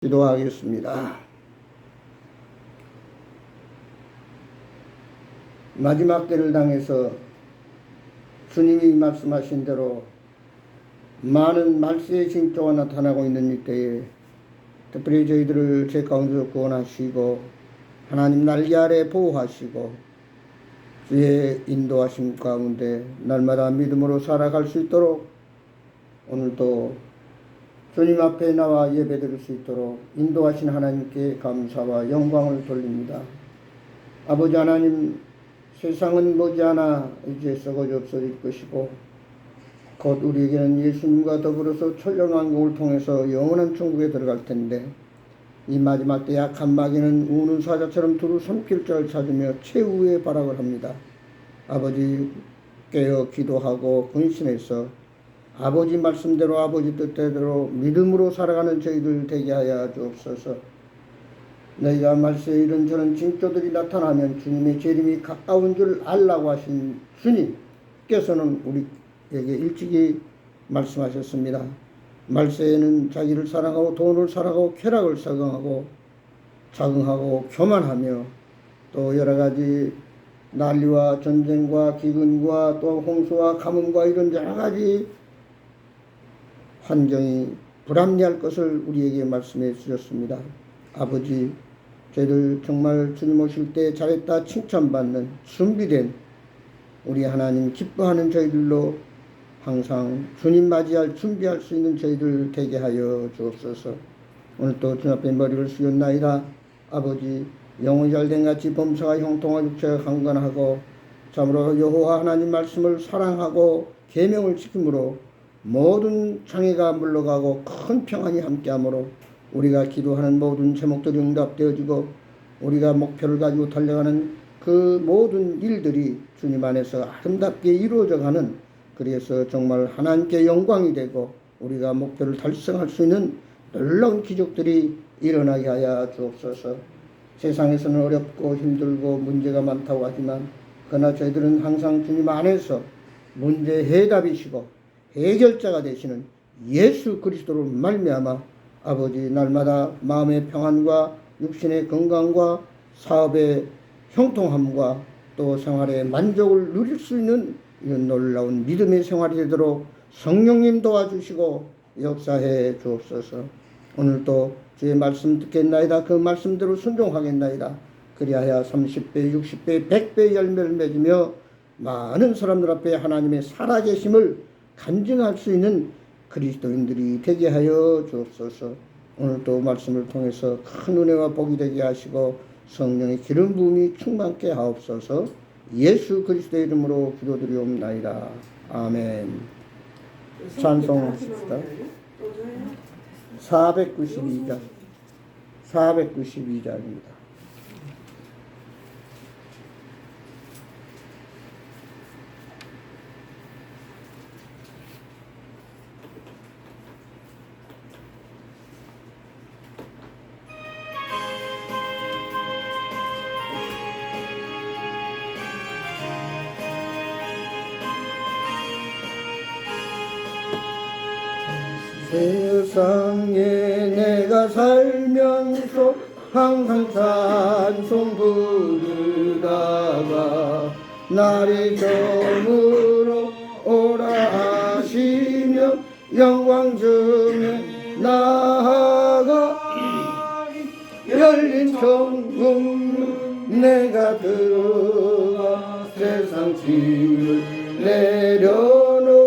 기도하겠습니다. 마지막 때를 당해서 주님이 말씀하신 대로 많은 말세의 징조가 나타나고 있는 이때에 특별히 저희들을 죄 가운데서 구원하시고 하나님 날개 아래 보호하시고 주의 인도하심 가운데 날마다 믿음으로 살아갈 수 있도록 오늘도 주님 앞에 나와 예배드릴 수 있도록 인도하신 하나님께 감사와 영광을 돌립니다. 아버지 하나님, 세상은 머지않아 이제 썩어져 없어질 것이고 곧 우리에게는 예수님과 더불어서 천년왕국을 통해서 영원한 천국에 들어갈 텐데 이 마지막 때 약한 마귀는 우는 사자처럼 두루 삼킬 자를 찾으며 최후의 발악을 합니다. 아버지 깨어 기도하고 근신해서 아버지 말씀대로 아버지 뜻대로 믿음으로 살아가는 저희들 되게 하여 주옵소서. 너희가 말세에 이런저런 징조들이 나타나면 주님의 재림이 가까운 줄 알라고 하신 주님께서는 우리에게 일찍이 말씀하셨습니다. 말세에는 자기를 사랑하고 돈을 사랑하고 쾌락을 사랑하고 자긍하고 교만하며 또 여러가지 난리와 전쟁과 기근과 또 홍수와 가뭄과 이런 여러가지 환경이 불합리할 것을 우리에게 말씀해 주셨습니다. 아버지, 저희들 정말 주님 오실 때 잘했다 칭찬받는 준비된 우리 하나님 기뻐하는 저희들로 항상 주님 맞이할 준비할 수 있는 저희들 되게 하여 주옵소서. 오늘 또 주님 앞에 머리를 숙였나이다. 아버지, 영혼이 잘된 같이 범사가 형통한 육체가 강건하고 참으로 여호와 하나님 말씀을 사랑하고 계명을 지킴으로 모든 장애가 물러가고 큰 평안이 함께하므로 우리가 기도하는 모든 제목들이 응답되어지고 우리가 목표를 가지고 달려가는 그 모든 일들이 주님 안에서 아름답게 이루어져가는, 그래서 정말 하나님께 영광이 되고 우리가 목표를 달성할 수 있는 놀라운 기적들이 일어나게 하여 주옵소서. 세상에서는 어렵고 힘들고 문제가 많다고 하지만 그러나 저희들은 항상 주님 안에서 문제 해답이시고 해결자가 되시는 예수 그리스도로 말미암아 아버지 날마다 마음의 평안과 육신의 건강과 사업의 형통함과 또 생활의 만족을 누릴 수 있는 이런 놀라운 믿음의 생활이 되도록 성령님 도와주시고 역사해 주옵소서. 오늘도 주의 말씀 듣겠나이다. 그 말씀대로 순종하겠나이다. 그리하여 30배, 60배, 100배 열매를 맺으며 많은 사람들 앞에 하나님의 살아계심을 간증할 수 있는 그리스도인들이 되게 하여 주옵소서. 오늘도 말씀을 통해서 큰 은혜와 복이 되게 하시고 성령의 기름 부음이 충만케 하옵소서. 예수 그리스도의 이름으로 기도드리옵나이다. 아멘. 찬송합시다. 492장입니다. 세상에 내가 살면서 항상 찬송 부르다가 날이 저물어 오라 하시며 영광 중에 나아가 열린 천국 내가 들어가 세상 짐을 내려놓고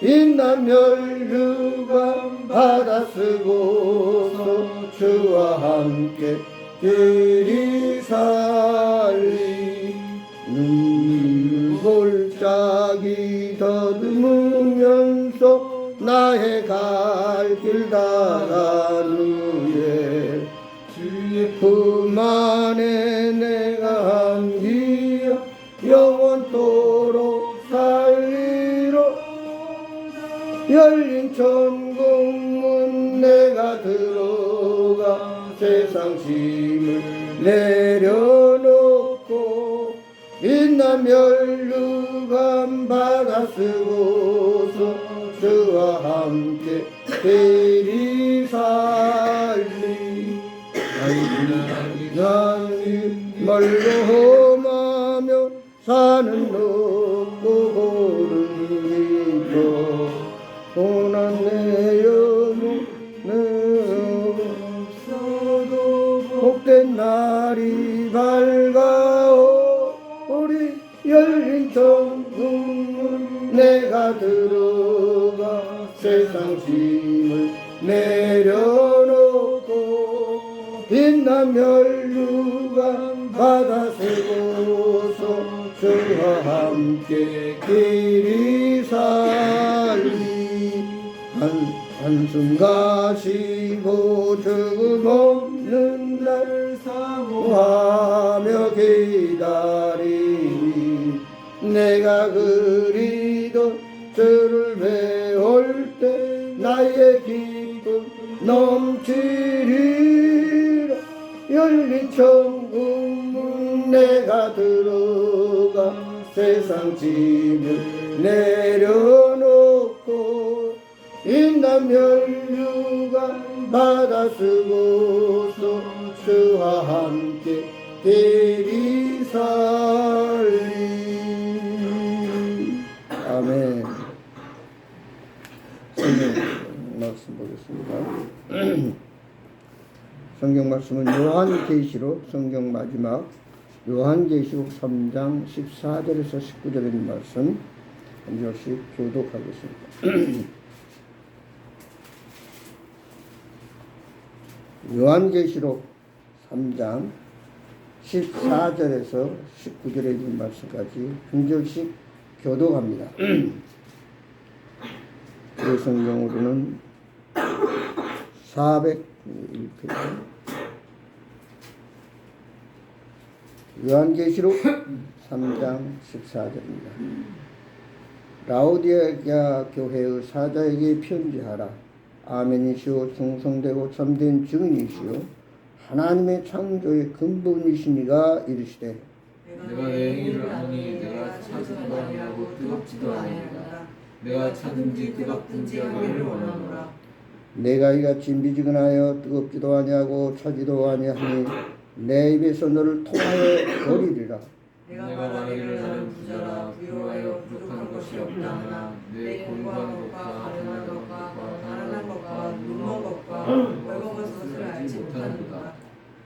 빛난 멸류관 받아 쓰고서 주와 함께 길이 살리 눈물골짜기 더듬으면서 나의 갈 길 다간 후에 주의 품 안에 내가 안기어 영원토록 살리로 열린 천국문 내가 들어가 세상 짐을 내려놓고 빛난 멸류관 받아 쓰고서 주와 함께 대리사 날이 멀고 험하며 산은 높고 고름이 더 고난 내 영혼은 없어도 복된 날이 밝아오 우리 열린 천국문 내가 들어가 세상 짐을 내려놓고 빛난 멸류관 바다 세고서 주와 함께 길이 살리 한숨 가시고 죽음 없는 날 사모하며 기다리니 내가 그리던 주를 배울 때 나의 기쁨 넘치리라 열린 천국문 내가 들어가 세상 짐을 내려놓고 인간 멸류관 바다 쓰고서 주와 함께 길이 살리 아멘. 성경 말씀 보겠습니다. 성경 말씀은 요한계시록 성경 마지막 요한계시록 3장 14절에서 19절에 있는 말씀 한 절씩 교독하겠습니다. 요한계시록 3장 14절에서 19절에 있는 말씀까지 한 절씩 교독합니다. 그 성경으로는 401페이지 요한계시록 3장 14절입니다. 라오디게아 교회의 사자에게 편지하라. 아멘이시오 충성되고 참된 증인이시오 하나님의 창조의 근본이시니가 이르시되 내가 내 행위를 아노니 내가 찾지도 아니하고 뜨겁지도 아니하노라. 내가 찾든지 뜨겁든지 하기를 원하노라. 내가 이같이 미지근하여 뜨겁지도 아니하고 차지도 아니하니 내 입에서 너를 통하여 버리리라. 내가 말하기를 나는 부자라 부요하여 부족한 것이 없다 하나 내 공부한 것과 가련한 것과 가난한 것과 눈먼 것과 벌거벗은 것을 알지 못하는도다.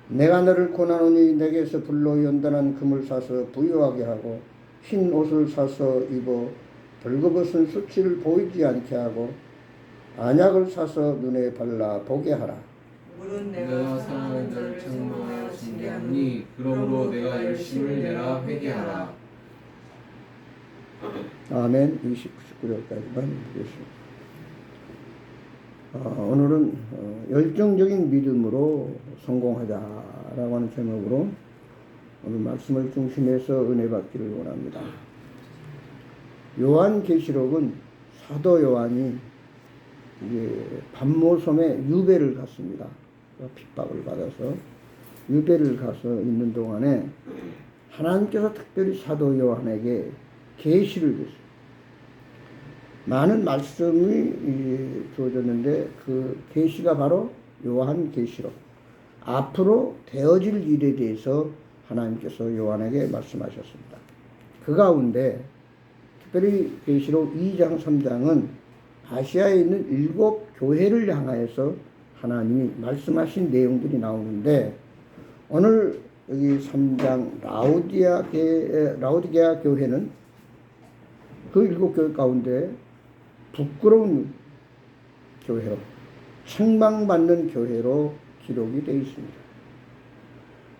내가 너를 고난하노니 내게서 불로 연단한 금을 사서 부유하게 하고 흰 옷을 사서 입어 벌거벗은 수치를 보이지 않게 하고 안약을 사서 눈에 발라 보게 하라. 물은 내가 사랑하는 자를 책망하여 징계하니 그러므로 내가 열심을 내라 회개하라. 아멘. 29절까지만 보겠습니다. 오늘은 열정적인 믿음으로 성공하자라고 하는 제목으로 오늘 말씀을 중심해서 은혜 받기를 원합니다. 요한계시록은 사도 요한이 이제 반모섬에 유배를 갔습니다. 핍박을 받아서 유배를 가서 있는 동안에 하나님께서 특별히 사도 요한에게 계시를 줬어요. 많은 말씀이 주어졌는데 그 계시가 바로 요한계시록. 앞으로 되어질 일에 대해서 하나님께서 요한에게 말씀하셨습니다. 그 가운데 특별히 계시록 2장 3장은 아시아에 있는 7 교회를 향하여서 하나님이 말씀하신 내용들이 나오는데 오늘 여기 3장 라오디게아 교회는 그 7 교회 가운데 부끄러운 교회로 책망받는 교회로 기록이 되어 있습니다.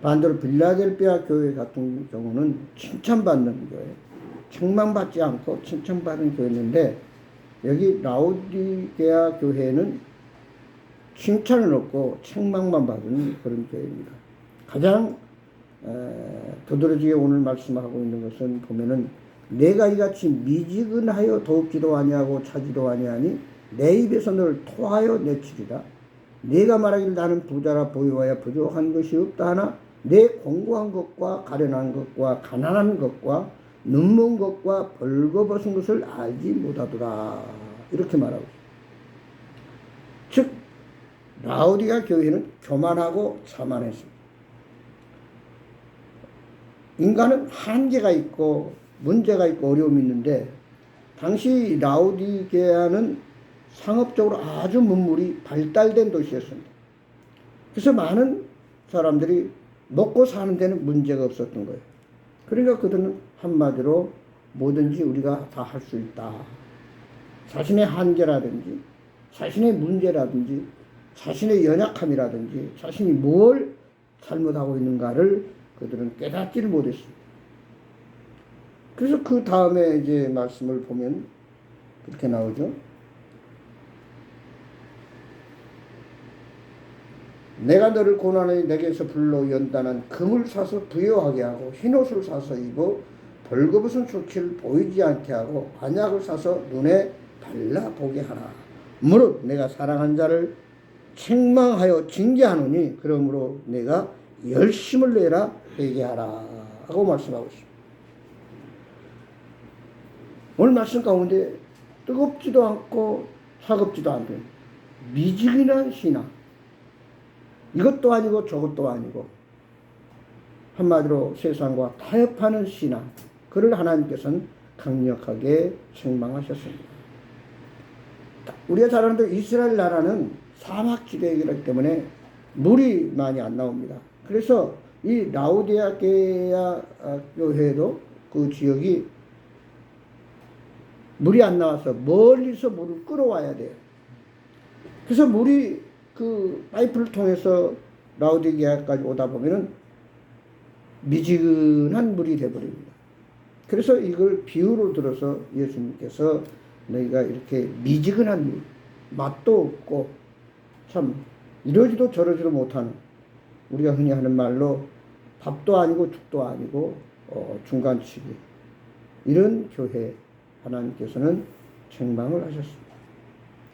반대로 빌라델피아 교회 같은 경우는 칭찬받는 교회, 책망받지 않고 칭찬받는 교회인데 여기 라오디게아 교회는 칭찬을 얻고 책망만 받은 그런 교회입니다. 가장 두드러지게 오늘 말씀하고 있는 것은 보면은 내가 이같이 미지근하여 더웁지도 아니하고 차지도 아니하니 내 입에서 너를 토하여 내치리라. 내가 말하기를 나는 부자라 보유하여 부족한 것이 없다 하나 내 공고한 것과 가련한 것과 가난한 것과 눈먼 것과 벌거벗은 것을 알지 못하더라. 이렇게 말하고 있습니다. 즉 라오디가 교회는 교만하고 자만했습니다. 인간은 한계가 있고 문제가 있고 어려움이 있는데 당시 라오디게아는 상업적으로 아주 문물이 발달된 도시였습니다. 그래서 많은 사람들이 먹고 사는 데는 문제가 없었던 거예요. 그러니까 그들은 한마디로 뭐든지 우리가 다 할 수 있다. 자신의 한계라든지 자신의 문제라든지 자신의 연약함이라든지 자신이 뭘 잘못하고 있는가를 그들은 깨닫지를 못했습니다. 그래서 그 다음에 이제 말씀을 보면 그렇게 나오죠. 내가 너를 고난의 내게서 불러 연단한 금을 사서 부여하게 하고 흰옷을 사서 입어 벌거벗은 수치를 보이지 않게 하고 안약을 사서 눈에 발라보게 하라. 무릇 내가 사랑한 자를 책망하여 징계하노니 그러므로 내가 열심을 내라 회개하라 하고 말씀하고 있습니다. 오늘 말씀 가운데 뜨겁지도 않고 차갑지도 않은 미지근한 신앙, 이것도 아니고 저것도 아니고 한마디로 세상과 타협하는 신앙, 그를 하나님께서는 강력하게 책망하셨습니다. 우리가 잘 아는 대로 이스라엘 나라는 사막지대이기 때문에 물이 많이 안 나옵니다. 그래서 이 라오디게아 교회도 그 지역이 물이 안 나와서 멀리서 물을 끌어와야 돼요. 그래서 물이 그 파이프를 통해서 라오디게아까지 오다 보면은 미지근한 물이 되어버립니다. 그래서 이걸 비유로 들어서 예수님께서 너희가 이렇게 미지근한 물, 맛도 없고 참 이러지도 저러지도 못하는, 우리가 흔히 하는 말로 밥도 아니고 죽도 아니고 중간치기, 이런 교회 하나님께서는 책망을 하셨습니다.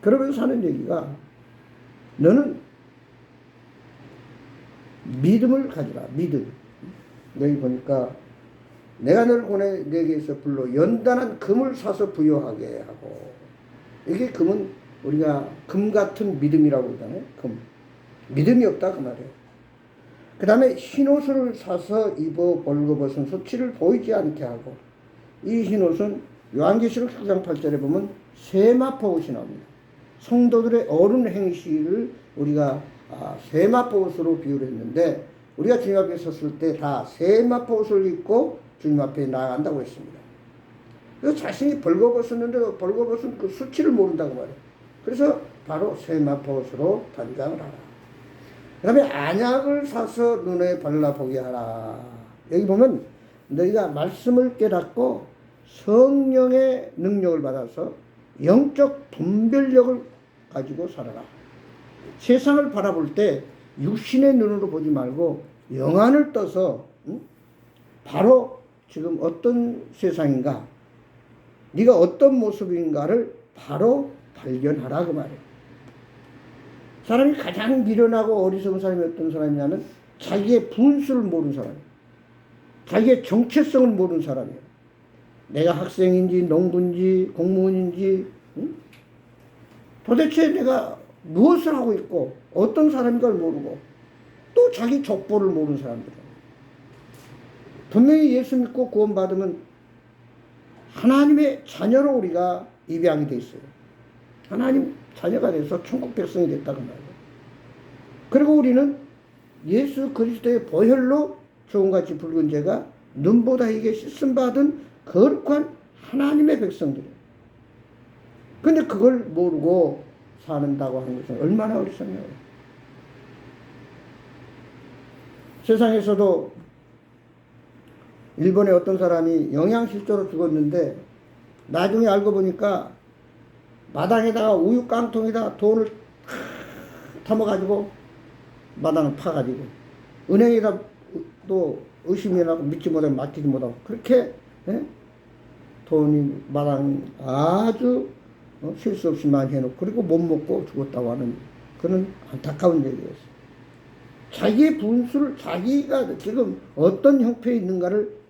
그러면서 하는 얘기가 너는 믿음을 가지라. 믿음. 여기 보니까 내가 너를 고내 내게서 불러 연단한 금을 사서 부여하게 하고, 이게 금은 우리가 금 같은 믿음이라고 그러잖아요. 금. 믿음이 없다 그 말이에요. 그 다음에 흰옷을 사서 입어 벌거벗은 수치를 보이지 않게 하고, 이 흰옷은 요한계시록 4장 8절에 보면 세마포 옷이 나옵니다. 성도들의 어른 행실을 우리가 세마포 옷으로 비유를 했는데, 우리가 주님 앞에 섰을 때 다 세마포 옷을 입고 주님 앞에 나아간다고 했습니다. 그래서 자신이 벌거벗었는데도 벌거벗은 그 수치를 모른다고 말해요. 그래서 바로 세마포 옷으로 단장을 하라. 그 다음에 안약을 사서 눈에 발라보게 하라. 여기 보면 너희가 말씀을 깨닫고 성령의 능력을 받아서 영적 분별력을 가지고 살아라. 세상을 바라볼 때 육신의 눈으로 보지 말고 영안을 떠서 바로 지금 어떤 세상인가, 네가 어떤 모습인가를 바로 발견하라 그 말이에요. 사람이 가장 미련하고 어리석은 사람이 어떤 사람이냐면 자기의 분수를 모르는 사람이에요. 자기의 정체성을 모르는 사람이에요. 내가 학생인지 농부인지 공무원인지 도대체 내가 무엇을 하고 있고 어떤 사람인가를 모르고 또 자기 족보를 모르는 사람들이에요. 분명히 예수 믿고 구원받으면 하나님의 자녀로 우리가 입양이 돼 있어요. 하나님 자녀가 돼서 천국 백성이 됐다고 말이에요. 그리고 우리는 예수 그리스도의 보혈로 조금같이 붉은 죄가 눈보다 이게 씻음받은 거룩한 하나님의 백성들이에요. 근데 그걸 모르고 사는다고 하는 것은 얼마나 어리석냐고요. 세상에서도 일본의 어떤 사람이 영양실조로 죽었는데 나중에 알고 보니까 마당에다가 우유 깡통에다가 돈을 담아가지고 마당을 파가지고 은행에다 또 의심이 나고 믿지 못하고 맡기지 못하고 그렇게 돈이 마당 아주 실수 없이 많이 해놓고 그리고 못 먹고 죽었다고 하는 그런 안타까운 얘기였어요. 자기의 분수를 자기가 지금 어떤 형편에 있는가를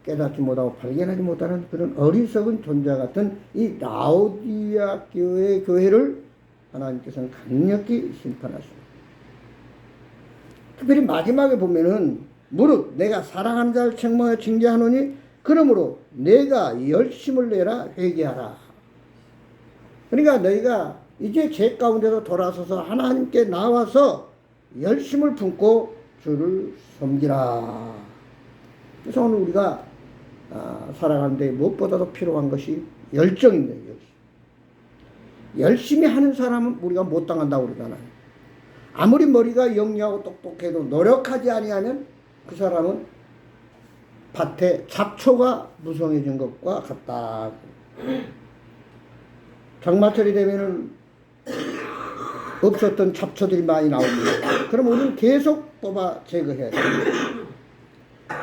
깨닫지 못하고 발견하지 못하는 그런 어리석은 존재 같은 이 라오디게아 교회를 하나님께서는 강력히 심판하십니다. 특별히 마지막에 보면은 무릇 내가 사랑하는 자를 책망하여 징계하노니 그러므로 내가 열심을 내라 회개하라. 그러니까 너희가 이제 죄 가운데서 돌아서서 하나님께 나와서 열심을 품고 주를 섬기라. 그래서 오늘 우리가 살아가는데 무엇보다도 필요한 것이 열정입니다. 열심히 하는 사람은 우리가 못 당한다고 그러잖아요. 아무리 머리가 영리하고 똑똑해도 노력하지 아니하면 그 사람은 밭에 잡초가 무성해진 것과 같다. 장마철이 되면은 없었던 잡초들이 많이 나옵니다. 그럼 우리는 계속 뽑아 제거해야 돼요.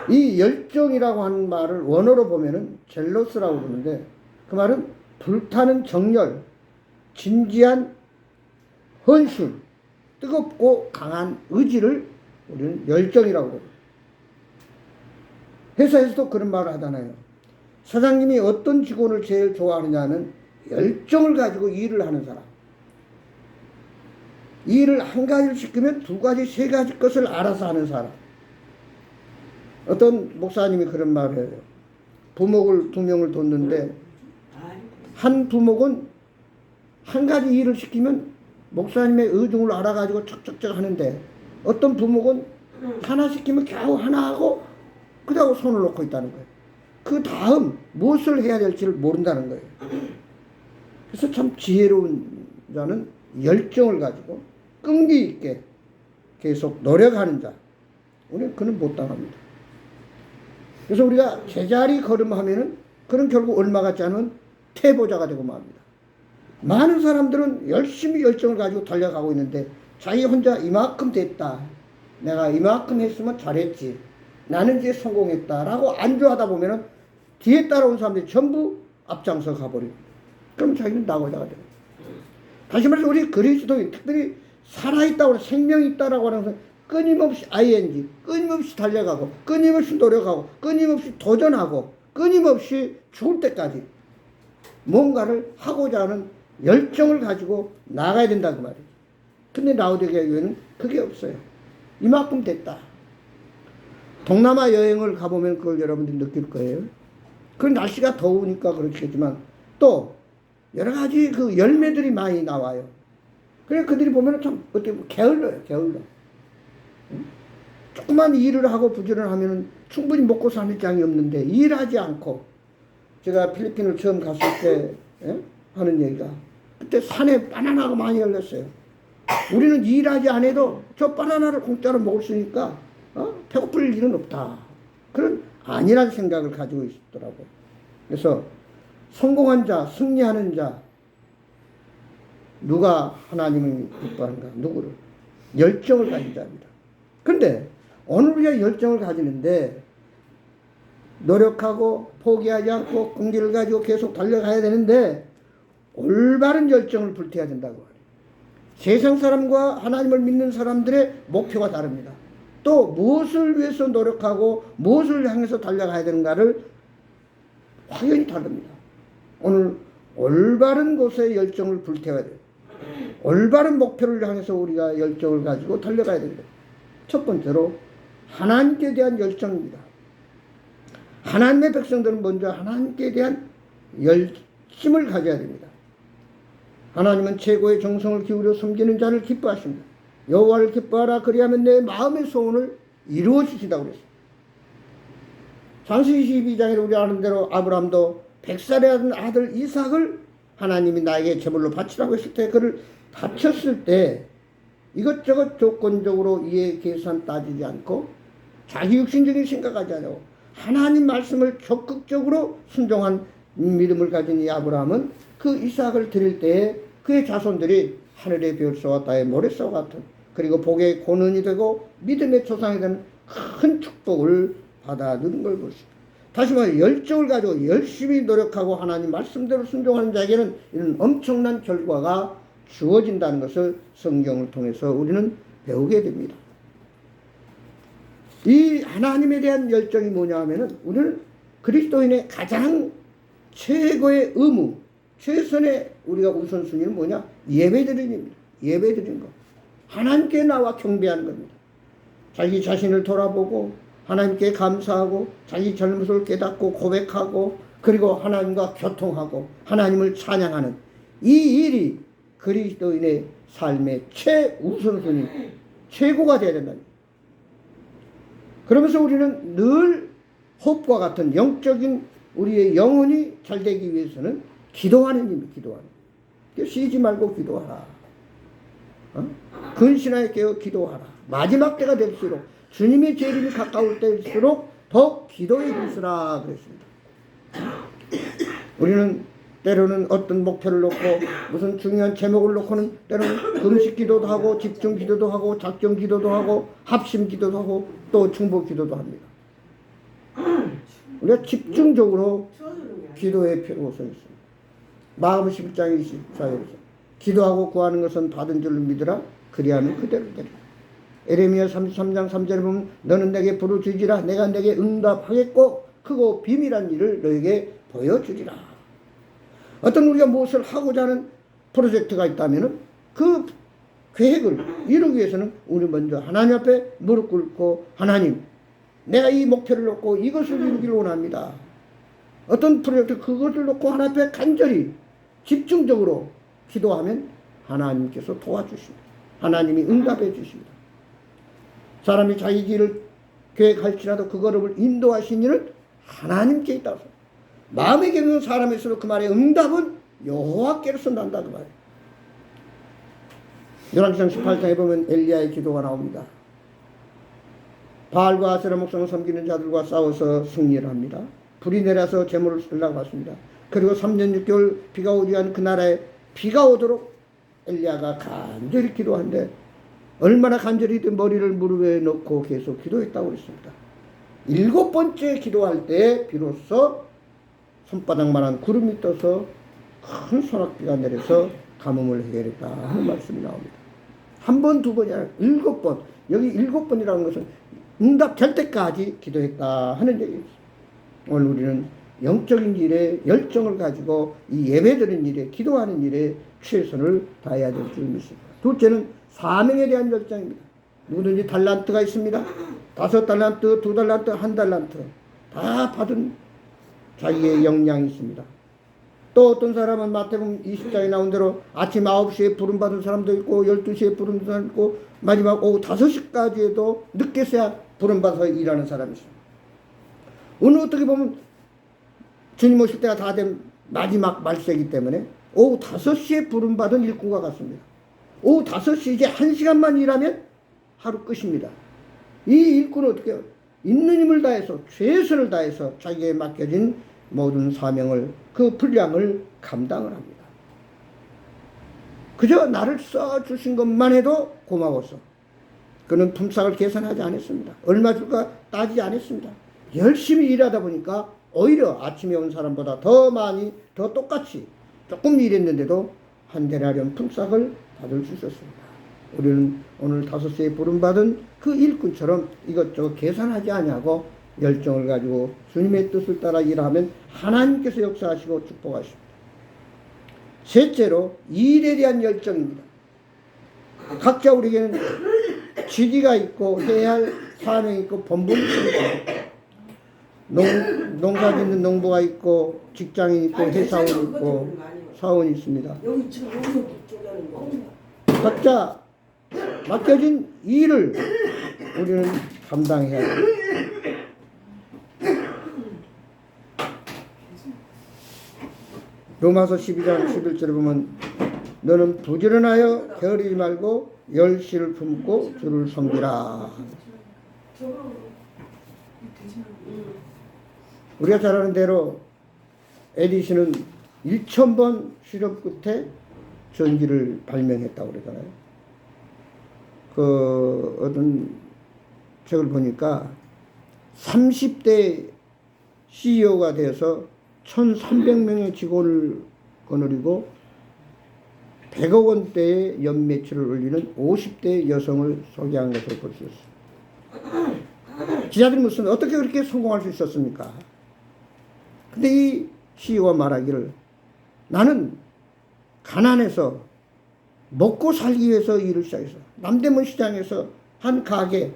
이 열정이라고 하는 말을 원어로 보면은 젤로스라고 그러는데 그 말은 불타는 정열, 진지한 헌신, 뜨겁고 강한 의지를 우리는 열정이라고 그래요. 회사에서도 그런 말을 하잖아요. 사장님이 어떤 직원을 제일 좋아하느냐는 열정을 가지고 일을 하는 사람. 일을 한 가지를 시키면 두 가지, 세 가지 것을 알아서 하는 사람. 어떤 목사님이 그런 말을 해요. 부목을 2명을 뒀는데 한 부목은 한 가지 일을 시키면 목사님의 의중을 알아가지고 척척척 하는데 어떤 부목은 하나 시키면 겨우 하나 하고 그다고 손을 놓고 있다는 거예요. 그 다음 무엇을 해야 될지를 모른다는 거예요. 그래서 참 지혜로운 자는 열정을 가지고 끈기 있게 계속 노력하는 자. 우리는 그는 못 당합니다. 그래서 우리가 제자리 걸음하면은 그는 결국 얼마 같지 않은 태보자가 되고 맙니다. 많은 사람들은 열심히 열정을 가지고 달려가고 있는데 자기 혼자 이만큼 됐다. 내가 이만큼 했으면 잘했지. 나는 이제 성공했다라고 안주하다 보면은 뒤에 따라온 사람들이 전부 앞장서 가버리고 그럼 자기는 낙오자가 돼요. 다시 말해서 우리 그리스도인 특별히 살아있다고 생명이 있다라고 하는 것은 끊임없이 ing 끊임없이 달려가고 끊임없이 노력하고 끊임없이 도전하고 끊임없이 죽을 때까지 뭔가를 하고자 하는 열정을 가지고 나가야 된다 그 말이에요. 근데 라오디게아 교회는 그게 없어요. 이만큼 됐다. 동남아 여행을 가보면 그걸 여러분들이 느낄 거예요. 그 날씨가 더우니까 그렇겠지만 또 여러 가지 그 열매들이 많이 나와요. 그래 그들이 보면 참 어떻게 게을러요. 게을러. 조그만 일을 하고 부지런하면 충분히 먹고 사는 장이 없는데 일하지 않고 제가 필리핀을 처음 갔을 때 하는 얘기가 그때 산에 바나나가 많이 열렸어요. 우리는 일하지 않아도 저 바나나를 공짜로 먹을 수 있으니까 배고플 일은 없다. 그런 아니란 생각을 가지고 있더라고요. 그래서 성공한 자, 승리하는 자 누가 하나님을 기뻐하는가? 누구를? 열정을 가진 자입니다. 그런데 오늘 우리가 열정을 가지는데 노력하고 포기하지 않고 끈기를 가지고 계속 달려가야 되는데 올바른 열정을 불태워야 된다고 말해요. 세상 사람과 하나님을 믿는 사람들의 목표가 다릅니다. 또 무엇을 위해서 노력하고 무엇을 향해서 달려가야 되는가를 확연히 다릅니다. 오늘 올바른 곳에 열정을 불태워야 돼요. 올바른 목표를 향해서 우리가 열정을 가지고 달려가야 됩니다. 첫 번째로 하나님께 대한 열정입니다. 하나님의 백성들은 먼저 하나님께 대한 열심을 가져야 됩니다. 하나님은 최고의 정성을 기울여 섬기는 자를 기뻐하십니다. 여호와를 기뻐하라 그리하면 내 마음의 소원을 이루어 주신다고 그랬어요. 창세기 22장에 우리 아는 대로 아브라함도 100살의 아들 이삭을 하나님이 나에게 제물로 바치라고 했을 때 그를 바쳤을 때 이것저것 조건적으로 이해 계산 따지지 않고 자기 육신적인 생각하지 않고 하나님 말씀을 적극적으로 순종한 믿음을 가진 이 아브라함은 그 이삭을 드릴 때에 그의 자손들이 하늘의 별소와 땅의 모래사와 같은 그리고 복의 고는이 되고 믿음의 조상이 되는 큰 축복을 받아들인 걸 볼 수 있다. 다시 말해 열정을 가지고 열심히 노력하고 하나님 말씀대로 순종하는 자에게는 이런 엄청난 결과가 주어진다는 것을 성경을 통해서 우리는 배우게 됩니다. 이 하나님에 대한 열정이 뭐냐 하면은 우리는 그리스도인의 가장 최고의 의무, 최선의 우리가 우선순위는 뭐냐? 예배드리는 겁니다. 예배드리는 것. 하나님께 나와 경배하는 겁니다. 자기 자신을 돌아보고 하나님께 감사하고 자기 잘못을 깨닫고 고백하고 그리고 하나님과 교통하고 하나님을 찬양하는 이 일이 그리스도인의 삶의 최우선순위 최고가 되어야 된다. 그러면서 우리는 늘 호흡과 같은 영적인 우리의 영혼이 잘 되기 위해서는 기도하는 힘이 기도하는. 쉬지 말고 기도하라. 근신하여 깨어 기도하라. 마지막 때가 될수록 주님의 재림이 가까울 때일수록 더 기도에 힘쓰라 그랬습니다. 우리는 때로는 어떤 목표를 놓고 무슨 중요한 제목을 놓고는 때로는 금식 기도도 하고 집중 기도도 하고 작정 기도도 하고 합심 기도도 하고 또 중보 기도도 합니다. 우리가 집중적으로 기도의 필요가 있습니다. 마가복음 11장 24절에서 기도하고 구하는 것은 받은 줄로 믿으라 그리하면 그대로 되리라. 에레미야 33장 3절에 보면 너는 내게 부르짖으라 내가 내게 응답하겠고 크고 비밀한 일을 너에게 보여주리라. 어떤 우리가 무엇을 하고자 하는 프로젝트가 있다면 그 계획을 이루기 위해서는 우리 먼저 하나님 앞에 무릎 꿇고 하나님 내가 이 목표를 놓고 이것을 이루기를 원합니다. 어떤 프로젝트 그것을 놓고 하나님 앞에 간절히 집중적으로 기도하면 하나님께서 도와주십니다. 하나님이 응답해 주십니다. 사람이 자기 길을 계획할지라도 그 걸음을 인도하신 이는 하나님께 있다고. 마음에 계획은 사람일수록 그 말의 응답은 여호와께로서 난다 그 말이에요. 열왕기상 18장에 보면 엘리야의 기도가 나옵니다. 바알과 아세라 목상을 섬기는 자들과 싸워서 승리를 합니다. 불이 내려서 재물을 쓰려고 왔습니다. 그리고 3년 6개월 비가 오지 않은 그 나라에 비가 오도록 엘리야가 간절히 기도하는데 얼마나 간절히 머리를 무릎에 놓고 계속 기도했다고 그랬습니다. 7번째 기도할 때 비로소 손바닥만한 구름이 떠서 큰 소낙비가 내려서 가뭄을 해결했다 하는 말씀이 나옵니다. 한 번, 두 번이 아니라 7번. 여기 7번이라는 것은 응답될 때까지 기도했다 하는 얘기입니다. 오늘 우리는 영적인 일에 열정을 가지고 이 예배드리는 일에 기도하는 일에 최선을 다해야 될 줄 믿습니다. 둘째는 사명에 대한 열정입니다. 누구든지 달란트가 있습니다. 5달란트, 2달란트, 1달란트 다 받은 자기의 역량이 있습니다. 또 어떤 사람은 마태복음 20장에 나온 대로 아침 9시에 부름받은 사람도 있고 12시에 부름받은 사람도 있고 마지막 오후 5시까지에도 늦게서야 부름받아서 일하는 사람이 있습니다. 오늘 어떻게 보면 주님 오실 때가 다 된 마지막 말세이기 때문에 오후 5시에 부름받은 일꾼과 같습니다. 오후 5시 이제 1시간만 일하면 하루 끝입니다. 이 일꾼은 어떻게 해요? 있는 힘을 다해서 최선을 다해서 자기에게 맡겨진 모든 사명을 그 분량을 감당을 합니다. 그저 나를 써주신 것만 해도 고마워서 그는 품삯을 계산하지 않았습니다. 얼마 줄까 따지지 않았습니다. 열심히 일하다 보니까 오히려 아침에 온 사람보다 더 많이 더 똑같이 조금 일했는데도 한 데나리온 품삯을 받을 수 있었습니다. 우리는 오늘 5시에 부름받은 그 일꾼처럼 이것저것 계산하지 아니하고 열정을 가지고 주님의 뜻을 따라 일하면 하나님께서 역사하시고 축복하십니다. 셋째로 일에 대한 열정입니다. 각자 우리에게는 직위가 있고 해야 할 사명이 있고 본분이 있습니다. 농사 짓는 농부가 있고 직장인 있고 회사원 있고 사원이 있습니다. 각자 맡겨진 일을 우리는 감당해야 합니다. 로마서 12장 11절에 보면 너는 부지런하여 게으르지 말고 열심을 품고 주를 섬기라. 우리가 잘 아는 대로 에디슨은 1000번 실험 끝에 전기를 발명했다고 그러잖아요. 그 어떤 책을 보니까 30대 CEO가 되어서 1300명의 직원을 거느리고 100억 원대의 연매출을 올리는 50대 여성을 소개한 것을 볼 수 있습니다. 기자들이 묻습니다. 어떻게 그렇게 성공할 수 있었습니까? 근데 이 CEO가 말하기를 나는 가난해서 먹고 살기 위해서 일을 시작했어. 남대문 시장에서 한 가게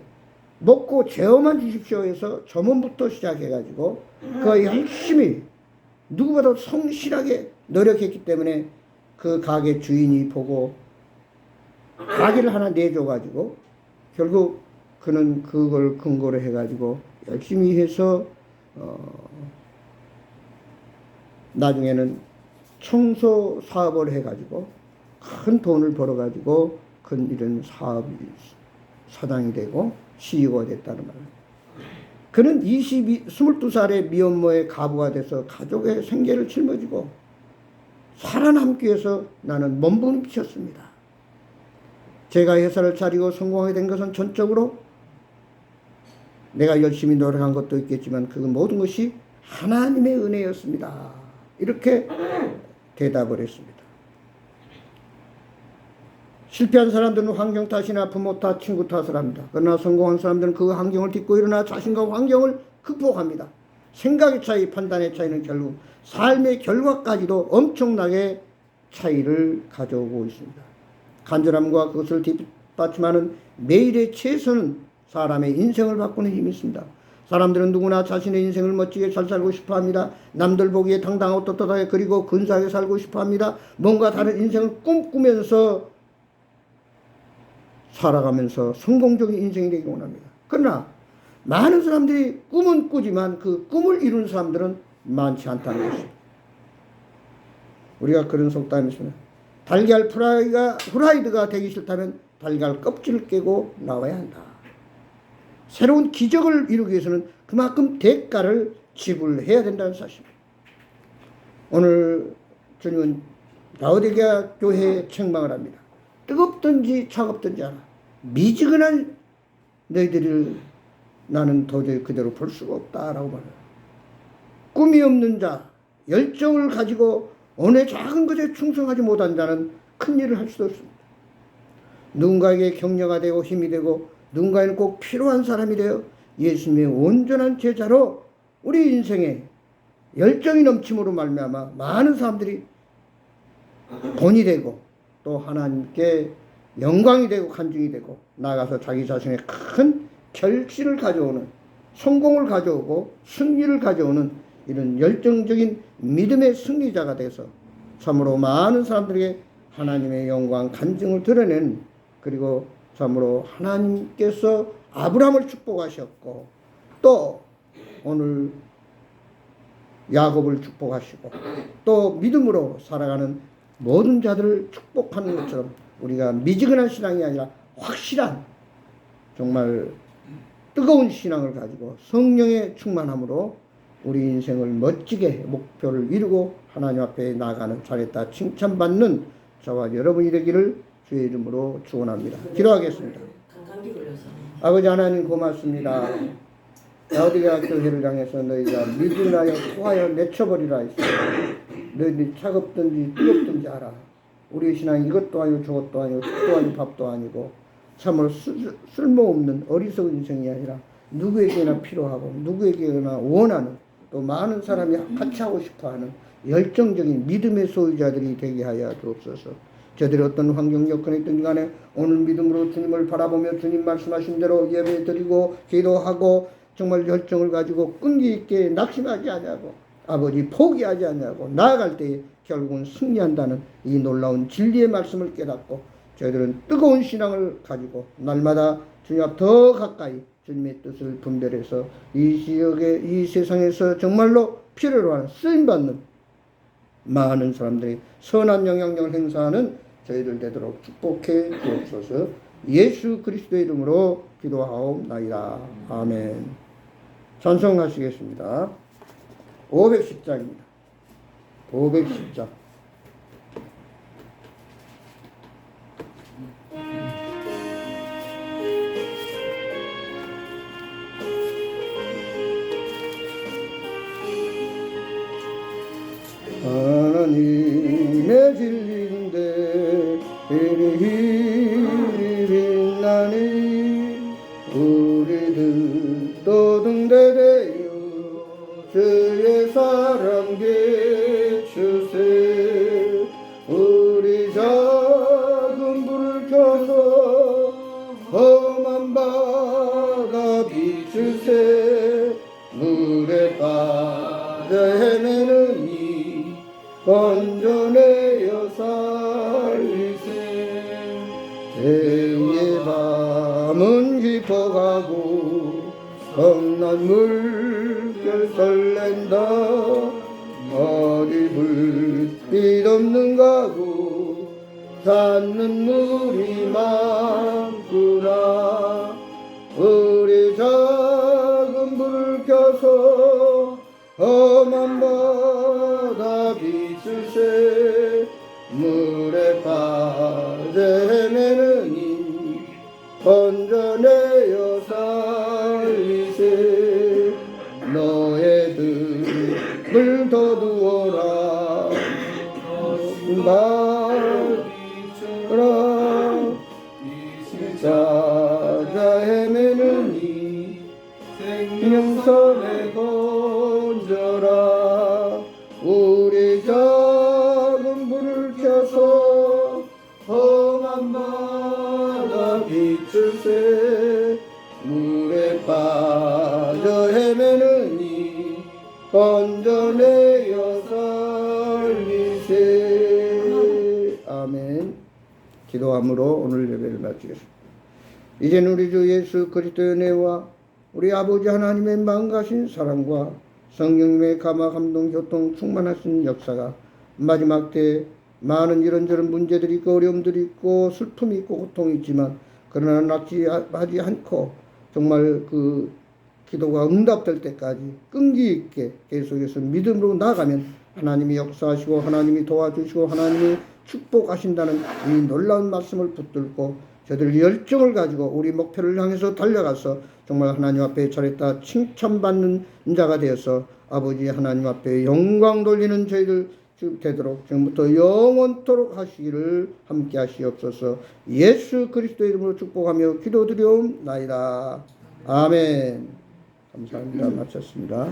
먹고 재워만 주십시오 해서 점원부터 시작해가지고 그 열심히 누구보다 성실하게 노력했기 때문에 그 가게 주인이 보고 가게를 하나 내줘가지고 결국 그는 그걸 근거로 해가지고 열심히 해서 나중에는 청소 사업을 해가지고 큰 돈을 벌어가지고 큰 이런 사업이 사장이 되고 CEO가 됐다는 말이에요. 그는 22살의 미혼모의 가부가 돼서 가족의 생계를 짊어지고 살아남기 위해서 나는 몸부림쳤습니다. 제가 회사를 차리고 성공하게 된 것은 전적으로 내가 열심히 노력한 것도 있겠지만 그 모든 것이 하나님의 은혜였습니다. 이렇게 대답을 했습니다. 실패한 사람들은 환경 탓이나 부모 탓, 친구 탓을 합니다. 그러나 성공한 사람들은 그 환경을 딛고 일어나 자신과 환경을 극복합니다. 생각의 차이, 판단의 차이는 결국 삶의 결과까지도 엄청나게 차이를 가져오고 있습니다. 간절함과 그것을 뒷받침하는 매일의 최선은 사람의 인생을 바꾸는 힘이 있습니다. 사람들은 누구나 자신의 인생을 멋지게 잘 살고 싶어 합니다. 남들 보기에 당당하고 떳떳하게 그리고 근사하게 살고 싶어 합니다. 뭔가 다른 인생을 꿈꾸면서 살아가면서 성공적인 인생이 되기 원합니다. 그러나 많은 사람들이 꿈은 꾸지만 그 꿈을 이룬 사람들은 많지 않다는 것입니다. 우리가 그런 속담이 있습니다. 달걀 후라이드가 되기 싫다면 달걀 껍질을 깨고 나와야 한다. 새로운 기적을 이루기 위해서는 그만큼 대가를 지불해야 된다는 사실입니다. 오늘 주님은 라오디게아 교회에 책망을 합니다. 뜨겁든지 차갑든지 않아. 미지근한 너희들을 나는 도저히 그대로 볼 수가 없다라고 말해요. 꿈이 없는 자, 열정을 가지고 어느 작은 것에 충성하지 못한 자는 큰 일을 할 수도 없습니다. 누군가에게 격려가 되고 힘이 되고 누군가에는 꼭 필요한 사람이 되어 예수님의 온전한 제자로 우리 인생에 열정이 넘침으로 말미암아 많은 사람들이 본이 되고 또 하나님께 영광이 되고 간증이 되고 나아가서 자기 자신의 큰 결실을 가져오는 성공을 가져오고 승리를 가져오는 이런 열정적인 믿음의 승리자가 돼서 참으로 많은 사람들에게 하나님의 영광 간증을 드러낸 그리고 참으로 하나님께서 아브라함을 축복하셨고 또 오늘 야곱을 축복하시고 또 믿음으로 살아가는 모든 자들을 축복하는 것처럼 우리가 미지근한 신앙이 아니라 확실한 정말 뜨거운 신앙을 가지고 성령의 충만함으로 우리 인생을 멋지게 목표를 이루고 하나님 앞에 나아가는 잘했다 칭찬받는 저와 여러분이 되기를 주의 이름으로 축원합니다. 기도하겠습니다. 아버지 하나님 고맙습니다. 라오디게아 교회를 향해서 너희가 믿으나여 토하여 내쳐버리라 했습니다. 너희들이 차갑든지 뜨겁든지 알아. 우리의 신앙이 이것도 아니고 저것도 아니고 죽도 아니고 밥도 아니고 참으로 쓸모없는 어리석은 인생이 아니라 누구에게나 필요하고 누구에게나 원하는 또 많은 사람이 같이 하고 싶어하는 열정적인 믿음의 소유자들이 되게 하여 주옵소서. 저들이 어떤 환경 여건에 있든지 간에 오늘 믿음으로 주님을 바라보며 주님 말씀하신 대로 예배드리고 기도하고 정말 열정을 가지고 끈기 있게 낙심하지 않냐고 아버지 포기하지 않냐고 나아갈 때에 결국은 승리한다는 이 놀라운 진리의 말씀을 깨닫고 저희들은 뜨거운 신앙을 가지고 날마다 주님 앞 더 가까이 주님의 뜻을 분별해서 이 지역에 이 세상에서 정말로 필요로 하는 쓰임받는 많은 사람들이 선한 영향력을 행사하는 저희들 되도록 축복해 주옵소서. 예수 그리스도의 이름으로 기도하옵나이다. 아멘. 찬송하시겠습니다. 510장입니다. 510장. 하나님의 진리인데 이리 빛나니 우리들 도등대되어 주의 사랑 비추세 우리 작은 불을 켜서 험한 바다 밤은 깊어가고 성난 물결 설렌다. 어디 불빛 없는 가구 닿는 물이 많구나. 우리 작은 불을 켜서 험한 바다 비추세. 물에 빠져 헤매느니 건져내어 살리세. 너의 등을 더두어라. 바라 찾아 헤매느니 생명섬에 건져라. 우리 작은 불을 켜서 험한 바다 비추세. 물에 빠져 헤매느니 건져내어 살리세. 아멘. 기도함으로 오늘 예배를 마치겠습니다. 이제는 우리 주 예수 그리스도의 은혜와 우리 아버지 하나님의 마음가신 사랑과 성령님의 감화 감동 교통 충만하신 역사가 마지막 때 많은 이런저런 문제들이 있고 어려움들이 있고 슬픔이 있고 고통이 있지만 그러나 낙지하지 않고 정말 그 기도가 응답될 때까지 끈기 있게 계속해서 믿음으로 나아가면 하나님이 역사하시고 하나님이 도와주시고 하나님이 축복하신다는 이 놀라운 말씀을 붙들고 저들 열정을 가지고 우리 목표를 향해서 달려가서 정말 하나님 앞에 잘했다 칭찬받는 자가 되어서 아버지 하나님 앞에 영광 돌리는 저희들 되도록 지금부터 영원토록 하시기를 함께 하시옵소서. 예수 그리스도의 이름으로 축복하며 기도드리옵나이다. 아멘. 감사합니다. 마쳤습니다.